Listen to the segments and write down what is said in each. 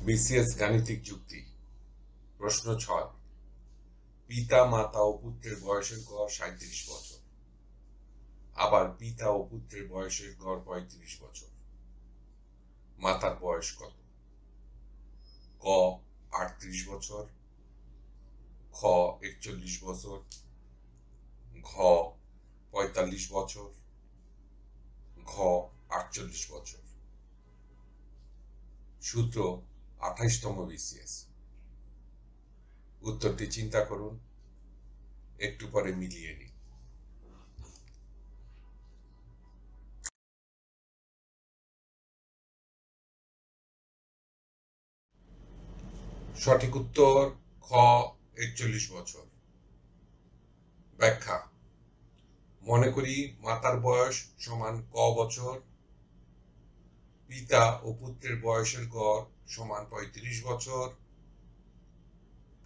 BCS গাণিতিক যুক্তি। প্রশ্ন 6। পিতা মাতা ও পুত্রের বয়সের গড় 37 বছর। আবার পিতা ও পুত্রের বয়সের গড় 35 বছর। মাতার বয়স কত? ক 38 বছর, খ 41 বছর, ঘ 45 বছর, ঘ 48 বছর। সূত্র 28তম বিসিএস। উত্তরটি চিন্তা করুন, একটু পরে মিলিয়ে নিন। সঠিক উত্তর খ 41 বছর। ব্যাখ্যা: মনে করি মাতার বয়স সমান ক বছর, পিতা ও পুত্রের বয়সের গড় সমান 35 বছর,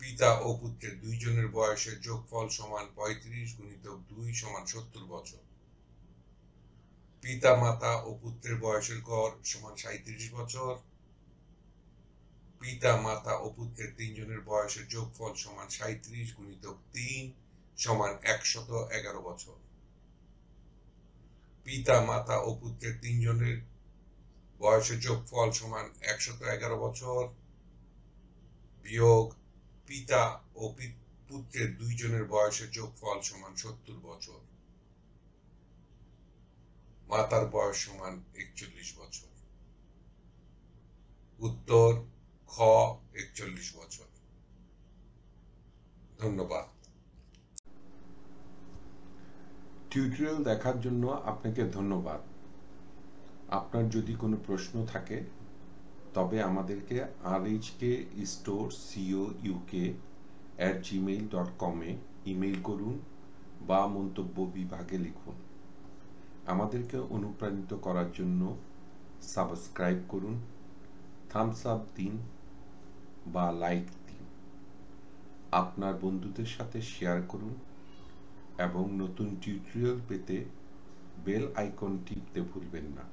পিতা ও পুত্রের দুইজনের বয়সের যোগফল সমান 35 গুণিতক 2 সমান 70 বছর। পিতা মাতা ও পুত্রের বয়সের গড় সমান 37 বছর, পিতা মাতা ও পুত্রের তিনজনের বয়সের যোগফল সমান 37 গুণিতক 3 সমান 111 বছর। পিতা মাতা ও পুত্রের তিনজনের বয়সের যোগফল সমান 111 বছর বিয়োগ পিতা ও পুত্রের দুইজনের বয়সের যোগফল সমান 70 বছর। মাতার বয়স সমান 41 বছর। উত্তর খ 41 বছর। ধন্যবাদ। টিউটোরিয়াল দেখার জন্য আপনাকে ধন্যবাদ। আপনার যদি কোনো প্রশ্ন থাকে তবে আমাদেরকে rhkstorecouk@gmail.com ইমেইল করুন বা মন্তব্য বিভাগে লিখুন। আমাদেরকে অনুপ্রাণিত করার জন্য সাবস্ক্রাইব করুন, থামস আপ দিন বা লাইক দিন। আপনার বন্ধুদের সাথে শেয়ার করুন এবং নতুন টিউটোরিয়াল পেতে বেল আইকন টিপতে ভুলবেন না।